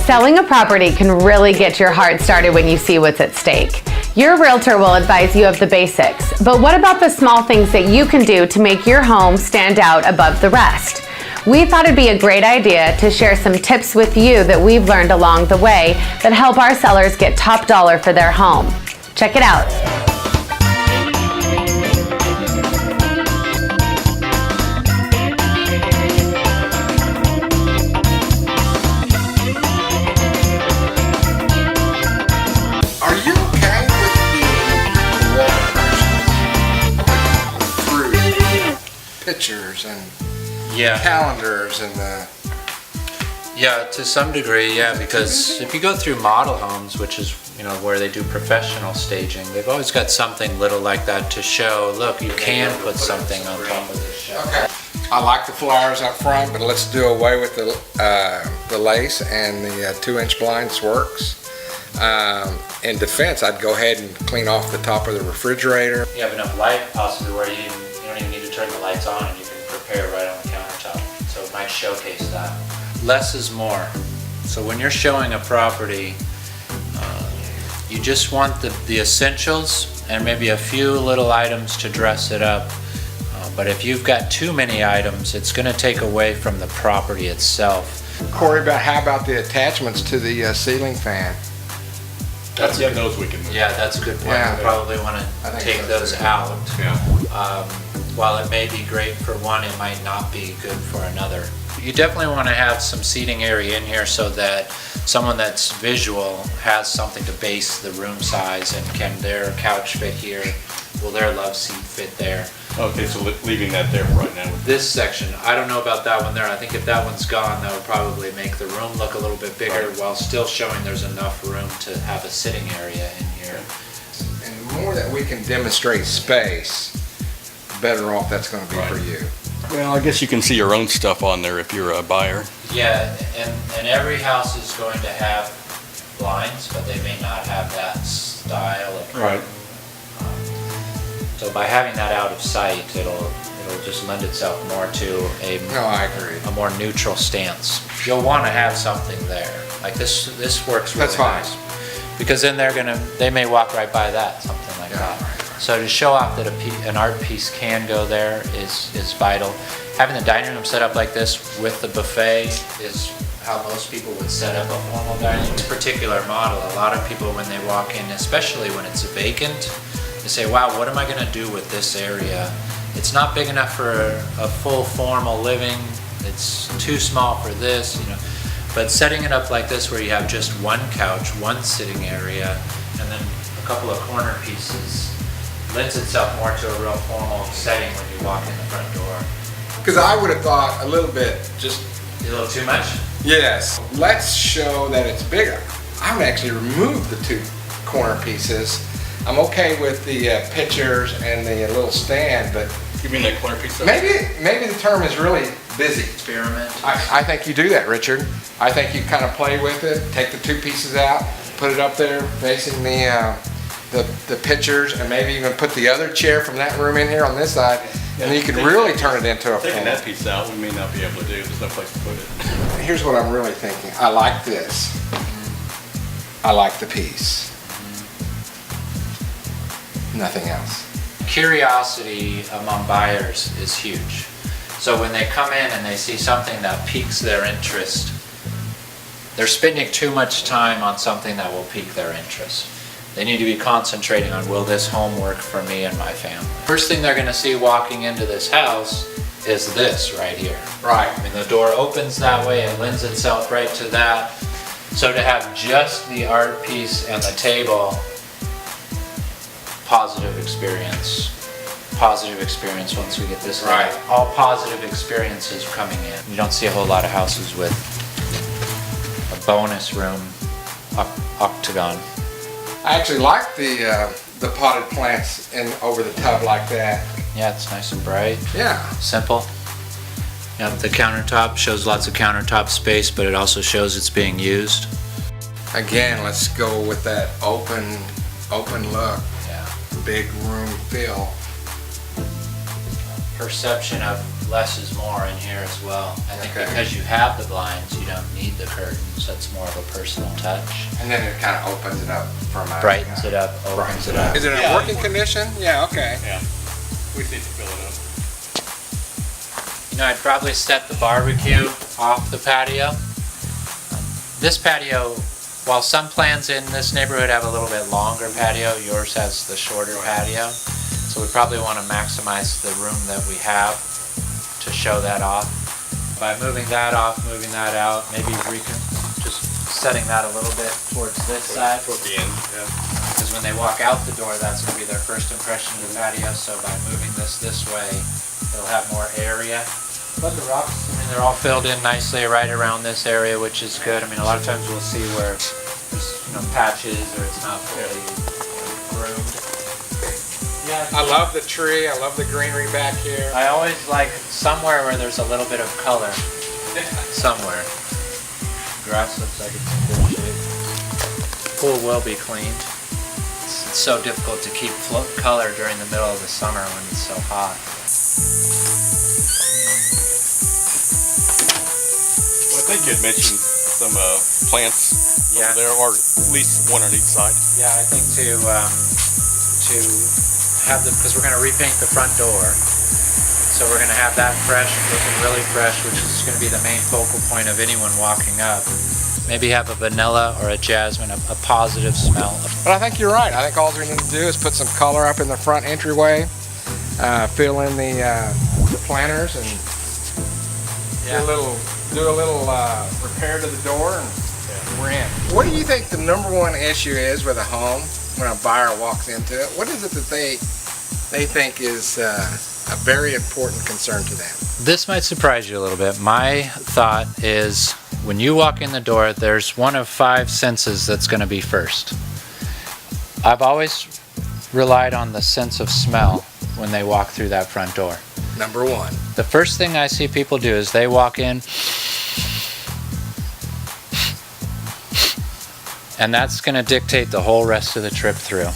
Selling a property can really get your heart started when you see what's at stake. Your realtor will advise you of the basics, but what about the small things that you can do to make your home stand out above the rest? We thought it'd be a great idea to share some tips with you that we've learned along the way that help our sellers get top dollar for their home. Check it out. Pictures and yeah, calendars and yeah, to some degree, yeah, because if you go through model homes, which is where they do professional staging, they've always got something little like that to show. Look, you can put something on top of this shelf. Okay, I like the flowers up front, but let's do away with the lace and the 2-inch blinds works. In defense, I'd go ahead and clean off the top of the refrigerator. You have enough light possibly where you don't even need to turn the lights on and you can prepare right on the countertop. So it might showcase that. Less is more. So when you're showing a property, you just want the essentials and maybe a few little items to dress it up. But if you've got too many items, it's going to take away from the property itself. Corey, how about the attachments to the ceiling fan? Those we can move. Yeah, that's a good point. Yeah. You probably want to take those out. Yeah. While it may be great for one, it might not be good for another. You definitely want to have some seating area in here so that someone that's visual has something to base the room size, and can their couch fit here? Will their love seat fit there? Okay, so leaving that there right now. This section, I don't know about that one there. I think if that one's gone, that would probably make the room look a little bit bigger while still showing there's enough room to have a sitting area in here. And the more that we can demonstrate space, the better off that's going to be for you. Well, I guess you can see your own stuff on there if you're a buyer. Yeah, and every house is going to have blinds, but they may not have that style of. Right. So by having that out of sight, it'll just lend itself more to No, I agree. a more neutral stance. You'll want to have something there. Like this works really That's fine. nice. Because then they may walk right by that, something like that. So to show off that an art piece can go there is vital. Having the dining room set up like this with the buffet is how most people would set up a formal dining room. This particular model, a lot of people when they walk in, especially when it's vacant, they say, wow, what am I going to do with this area? It's not big enough for a full formal living. It's too small for this, But setting it up like this where you have just one couch, one sitting area, and then a couple of corner pieces lends itself more to a real formal setting when you walk in the front door. Because I would have thought a little bit, just... A little too much? Yes. Let's show that it's bigger. I would actually remove the 2 corner pieces. I'm okay with the pictures and the little stand, but... You mean that corner piece? Maybe the term is really busy. Experiment. I think you do that, Richard. I think you kind of play with it, take the 2 pieces out, put it up there facing the pictures, and maybe even put the other chair from that room in here on this side, and then you can really turn it into a Taking form. that piece out, we may not be able to do. There's no place to put it. Here's what I'm really thinking. I like this. I like the piece. Nothing else. Curiosity among buyers is huge. So when they come in and they see something that piques their interest, they're spending too much time on something that will pique their interest. They need to be concentrating on, will this home work for me and my family? First thing they're going to see walking into this house is this right here. Right. I mean, the door opens that way, it lends itself right to that. So to have just the art piece and the table, positive experience once we get this right. All positive experiences coming in. You don't see a whole lot of houses with a bonus room octagon. I actually like the potted plants over the tub like that. Yeah, it's nice and bright. Yeah. Simple. Yeah, the countertop shows lots of countertop space, but it also shows it's being used. Again, let's go with that open look. Yeah. Big room feel. perception of less is more in here as well. I think Okay. because you have the blinds, you don't need the curtains. That's more of a personal touch. And then it kind of opens it up from a... Brightens it up, Brightens opens it it up. up. Is it in Yeah. working condition? Yeah, okay. Yeah, we just need to fill it up. You know, I'd probably set the barbecue off the patio. This patio, while some plans in this neighborhood have a little bit longer patio, yours has the shorter patio. So we probably want to maximize the room that we have to show that off. By moving that off, moving that out, maybe just setting that a little bit towards this side. Toward the end, yeah. Because when they walk out the door, that's going to be their first impression of the patio. So by moving this way, they'll have more area. But the rocks, I mean, they're all filled in nicely right around this area, which is good. I mean, a lot of times we'll see where there's, patches or it's not fully groomed. Yeah, I love the tree. I love the greenery back here. I always like somewhere where there's a little bit of color. Somewhere. Grass looks like it's in good shape. Pool will be cleaned. It's so difficult to keep color during the middle of the summer when it's so hot. Well, I think you had mentioned some plants Yeah. over there, or at least one on each side. Yeah, I think to have them, because we're going to repaint the front door. So we're going to have that fresh, looking really fresh, which is going to be the main focal point of anyone walking up. Maybe have a vanilla or a jasmine, a positive smell. But I think you're right. I think all we need to do is put some color up in the front entryway, fill in the planters, and do a little repair to the door, and we're in. What do you think the number one issue is with a home when a buyer walks into it? What is it that they think is a very important concern to them? This might surprise you a little bit. My thought is when you walk in the door, there's one of 5 senses that's going to be first. I've always relied on the sense of smell when they walk through that front door. Number one. The first thing I see people do is they walk in, and that's going to dictate the whole rest of the trip through.